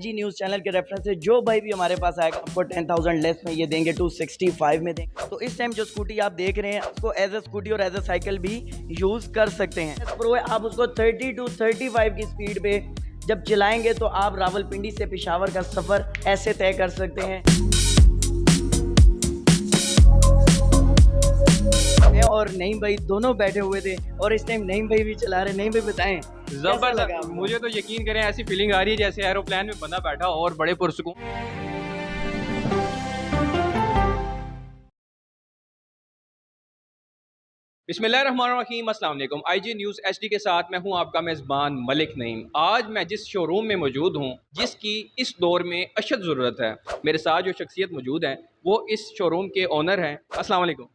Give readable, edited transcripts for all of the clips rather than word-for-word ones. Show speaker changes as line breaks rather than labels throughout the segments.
IG news channel के reference से जो भाई भी हमारे पास आएगा आपको 10,000 लेस में ये देंगे, 265 में देंगे। तो इस टाइम जो स्कूटी आप देख रहे हैं उसको एज अ स्कूटी और एज अ साइकिल भी यूज़ कर सकते हैं। प्रो है, आप उसको 30 to 35 की स्पीड पे जब चलाएंगे तो आप रावलपिंडी से पेशावर का सफ़र ऐसे तय कर सकते हैं। मैं और नईम भाई दोनों बैठे हुए थे और इस टाइम नईम भाई भी चला रहे। नईम भाई बताएं,
जबरदस्त। मुझे तो यकीन करें ऐसी फीलिंग आ रही है जैसे एरोप्लेन में बंदा बैठा हो और बड़े पुरसकून। बिस्मिल्लाहिर्रहमानिर्रहीम, अस्सलाम वालेकुम। आईजी न्यूज़ एचडी के साथ मैं हूं आपका मेज़बान मलिक नईम। आज मैं जिस शोरूम में मौजूद हूं जिसकी इस दौर में अशद ज़रूरत है, मेरे साथ जो शख्सियत मौजूद है वो इस शोरूम के ओनर हैं। अस्सलाम वालेकुम।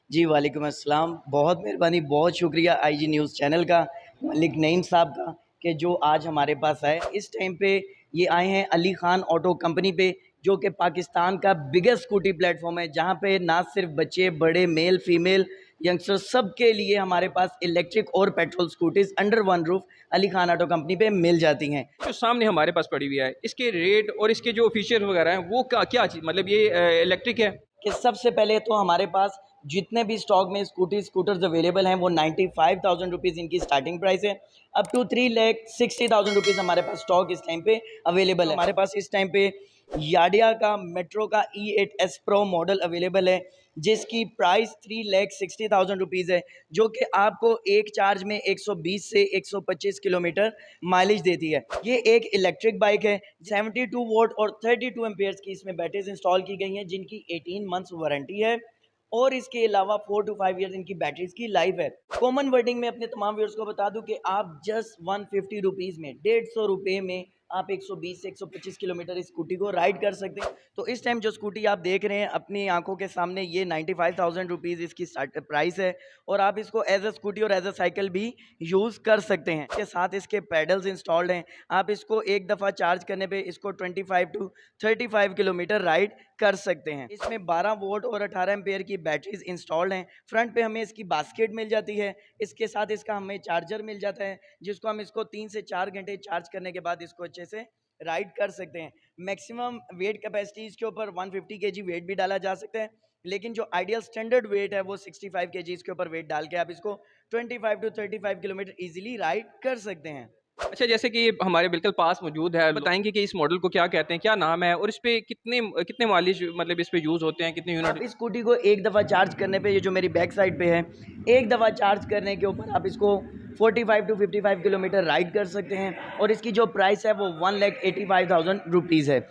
जी वालेकुम अस्सलाम। बहुत मेहरबानी, बहुत शुक्रिया आईजी न्यूज़ चैनल का, मलिक नईम साहब का, कि जो आज हमारे पास आए। इस टाइम पे ये आए हैं अली खान ऑटो कंपनी पे, जो कि पाकिस्तान का बिगेस्ट स्कूटी प्लेटफॉर्म है, जहाँ पे ना सिर्फ बच्चे, बड़े, मेल फीमेल, यंगस्टर, सब के लिए हमारे पास इलेक्ट्रिक और petrol scooties under one roof Ali Khan auto company पे मिल जाती हैं।
जो सामने हमारे पास पड़ी हुई है, इसके रेट और इसके जो फीचर वगैरह हैं वो क्या क्या चीज़, मतलब ये इलेक्ट्रिक है?
कि सबसे पहले तो हमारे पास जितने भी स्टॉक में स्कूटर्स अवेलेबल हैं वो 95,000 रुपीज़ इनकी स्टार्टिंग प्राइस है। अप टू 3,60,000 रुपीज़ हमारे पास स्टॉक इस टाइम पे अवेलेबल है। हमारे पास इस टाइम पे याडिया का मेट्रो का E8S प्रो मॉडल अवेलेबल है, जिसकी प्राइस 3,60,000 रुपीज़ है, जो कि आपको एक चार्ज में 120 से 125 किलोमीटर माइलेज देती है। ये एक इलेक्ट्रिक बाइक है। 72 वोल्ट और 32 एम्पेयर्स की इसमें बैटरीज इंस्टॉल की गई हैं, जिनकी 18 मंथ्स वारंटी है और इसके अलावा 4 to 5 ईयर्स इनकी बैटरीज की लाइफ है। कॉमन वर्डिंग में अपने तमाम व्यूअर्स को बता दूं कि आप जस्ट 150 रुपीज़ में, 150 रुपये में आप 120 से 125 किलोमीटर इस स्कूटी को राइड कर सकते हैं। तो इस टाइम जो स्कूटी आप देख रहे हैं अपनी आंखों के सामने, ये 95,000 रुपीज़ इसकी प्राइस है और आप इसको एज अ स्कूटी और एज अ साइकिल भी यूज़ कर सकते हैं। इसके साथ इसके पैडल्स इंस्टॉल्ड हैं। आप इसको एक दफ़ा चार्ज करने पे इसको 25 to 35 किलोमीटर राइड कर सकते हैं। इसमें 12 वोल्ट और 18 एम्पेयर की बैटरीज इंस्टॉल्ड हैं। फ्रंट पे हमें इसकी बास्केट मिल जाती है, इसके साथ इसका हमें चार्जर मिल जाता है, जिसको हम इसको 3 से 4 घंटे चार्ज करने के बाद इसको अच्छे से राइड कर सकते हैं। मैक्सिमम वेट कैपेसिटी इसके ऊपर 150 केजी वेट भी डाला जा सकता है, लेकिन जो आइडियल स्टैंडर्ड वेट है वो 65 केजी इसके ऊपर वेट डाल के आप इसको 25 to 35 किलोमीटर ईजिली राइड कर सकते हैं।
अच्छा, जैसे कि हमारे बिल्कुल पास मौजूद है, बताएंगे कि इस मॉडल को क्या कहते हैं, क्या नाम है और इस पे कितने कितने माइलेज मतलब इस पे यूज़ होते हैं, कितने
आप
यूनिट?
इस स्कूटी को एक दफ़ा चार्ज करने पे, ये जो मेरी बैक साइड पे है, एक दफ़ा चार्ज करने के ऊपर आप इसको 45 to 55 किलोमीटर राइड कर सकते हैं और इसकी जो प्राइस है वो 1,85,000 रुपीज़ है।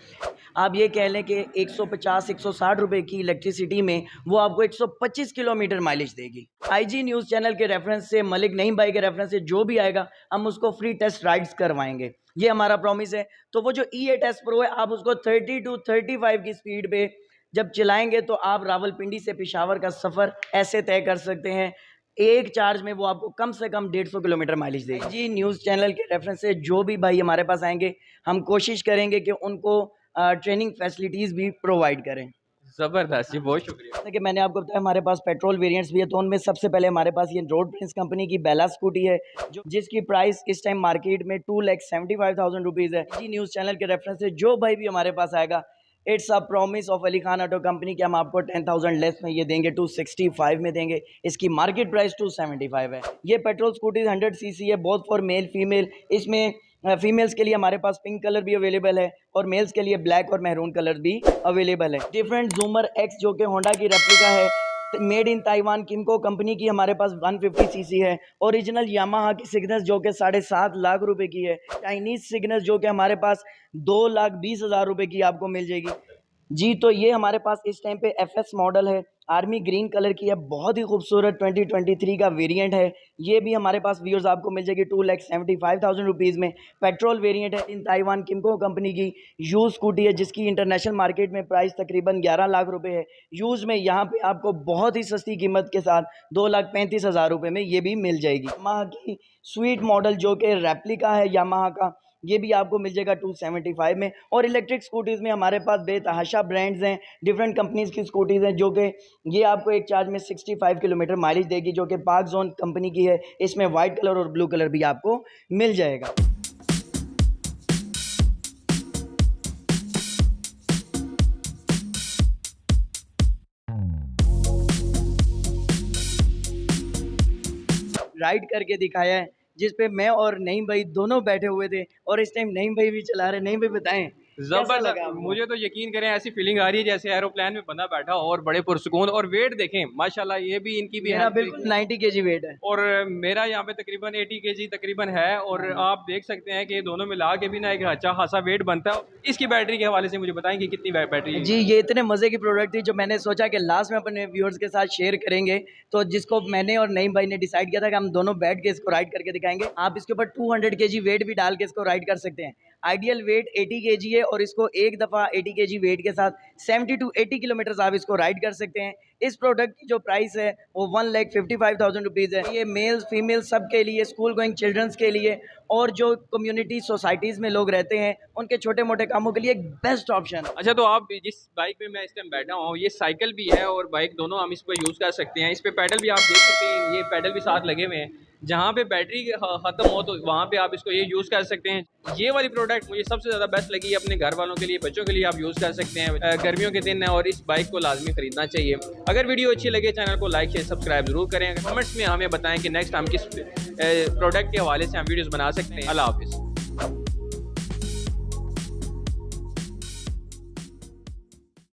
आप ये कह लें कि 150-160 रुपए की इलेक्ट्रिसिटी में वो आपको 125 किलोमीटर माइलेज देगी। आईजी न्यूज़ चैनल के रेफरेंस से, मलिक नईम भाई के रेफरेंस से जो भी आएगा हम उसको फ्री टेस्ट राइड्स करवाएंगे, ये हमारा प्रॉमिस है। तो वो जो E8S प्रो है, आप उसको 30 to 35 की स्पीड पे जब चलाएंगे तो आप रावलपिंडी से पेशावर का सफ़र ऐसे तय कर सकते हैं। एक चार्ज में वो आपको कम से कम 150 किलोमीटर माइलेज देगी। जी न्यूज़ चैनल के रेफरेंस से जो भी भाई हमारे पास आएंगे हम कोशिश करेंगे कि उनको ट्रेनिंग फैसिलिटीज़ भी प्रोवाइड करें।
ज़बरदस्त जी, बहुत शुक्रिया।
जैसे कि मैंने आपको बताया हमारे पास पेट्रोल वेरिएंट्स भी है, तो उनमें सबसे पहले हमारे पास ये रोड प्रिंस कंपनी की बेला स्कूटी है, जो जिसकी प्राइस इस टाइम मार्केट में 2,75,000 रुपीज़ है। जी न्यूज़ चैनल के रेफरेंस से जो भाई भी हमारे पास आएगा, it's a promise of Ali Khan auto company कि हम आपको 10,000 लेस में ये देंगे, 265 में देंगे। इसकी मार्केट प्राइस 275 है। ये पेट्रोल स्कूटी 100 सीसी है, बोथ फॉर मेल फीमेल। इसमें फीमेल्स के लिए हमारे पास पिंक कलर भी अवेलेबल है और मेल्स के लिए ब्लैक और मैरून कलर भी अवेलेबल है। डिफरेंट जूमर एक्स जो कि होंडा की रेप्लिका है, मेड इन ताइवान किमको कंपनी की हमारे पास 150 सीसी है। ओरिजिनल यामाहा की सिग्नस जो कि 7.5 लाख रुपए की है। चाइनीज सिग्नस जो कि हमारे पास 2,20,000 रुपए की आपको मिल जाएगी। जी, तो ये हमारे पास इस टाइम पे एफएस मॉडल है, आर्मी ग्रीन कलर की है, बहुत ही खूबसूरत 2023 का वेरिएंट है। ये भी हमारे पास व्यूअर्स आपको मिल जाएगी 2,75,000 रुपीज़ में। पेट्रोल वेरिएंट है, इन ताइवान किमको कंपनी की यूज़ स्कूटी है, जिसकी इंटरनेशनल मार्केट में प्राइस तकरीबन 11 लाख रुपए है। यूज़ में यहाँ पे आपको बहुत ही सस्ती कीमत के साथ 2,35,000 रुपये में ये भी मिल जाएगी। यामाहा की स्वीट मॉडल जो कि रेप्लिका है यामाहा का, ये भी आपको मिल जाएगा 275 में। और इलेक्ट्रिक स्कूटीज़ में हमारे पास बेतहाशा ब्रांड्स हैं, डिफरेंट कंपनीज़ की स्कूटीज़ हैं, जो कि ये आपको एक चार्ज में 65 किलोमीटर माइलेज देगी, जो कि पार्क जोन कंपनी की है। इसमें वाइट कलर और ब्लू कलर भी आपको मिल जाएगा। राइड करके दिखाया है, जिस पे मैं और नईम भाई दोनों बैठे हुए थे और इस टाइम नईम भाई भी चला रहे हैं। नईम भाई बताएं कैसा लगा
जबरदस्त।
आपको?
मुझे तो यकीन करें ऐसी फीलिंग आ रही है जैसे एरोप्लेन में बंदा बैठा हो और बड़े पुरसुकून। और वेट देखें माशाल्लाह, ये भी इनकी भी
मेरा
हेल्थ
बिल्कुल 90 केजी वेट है।
और मेरा यहाँ पे तकरीबन 80 केजी तकरीबन है। और
हाँ।
आप देख सकते हैं कि ये दोनों मिला के भी ना एक अच्छा खासा वेट बनता है। इसकी बैटरी के हवाले से मुझे बताएंगे कितनी बैटरी है?
जी, ये इतने मज़े की प्रोडक्ट थी जो मैंने सोचा कि लास्ट में अपने व्यूअर्स के साथ शेयर करेंगे। तो जिसको मैंने और नईम भाई ने डिसाइड किया था कि हम दोनों बैठ के इसको राइड करके दिखाएँगे। आप इसके ऊपर 200 केजी वेट भी डाल के इसको राइड कर सकते हैं। आइडियल वेट 80 केजी है और इसको एक दफ़ा 80 केजी वेट के साथ 70 टू 80 किलोमीटर्स आप इसको राइड कर सकते हैं। इस प्रोडक्ट की जो प्राइस है वो 1,55,000 रुपीज़ है। ये मेल्स, फीमेल्स सब के लिए, स्कूल गोइंग चिल्ड्रंस के लिए और जो कम्युनिटी सोसाइटीज़ में लोग रहते हैं, उनके छोटे-मोटे कामों के लिए एक बेस्ट ऑप्शन है।
अच्छा, तो आप जिस बाइक पे मैं इस टाइम बैठा हूँ ये साइकिल भी है और बाइक दोनों हम इस पर यूज़ कर सकते हैं। इस पे पैडल भी आप देख सकते हैं, ये पैडल भी साथ लगे हुए हैं। जहाँ पे बैटरी ख़त्म हो तो वहाँ पे आप इसको ये यूज़ कर सकते हैं। ये वाली प्रोडक्ट मुझे सबसे ज़्यादा बेस्ट लगी। अपने घर वालों के लिए, बच्चों के लिए आप यूज़ कर सकते हैं। गर्मियों के दिन है और इस बाइक को लाजमी ख़रीदना चाहिए। अगर वीडियो अच्छी लगे चैनल को लाइक शेयर सब्सक्राइब ज़रूर करें। कमेंट्स में हमें बताएं कि नेक्स्ट हम किस प्रोडक्ट के हवाले से हम वीडियोज़ बना सकते हैं। अल्लाह हाफ़िज़।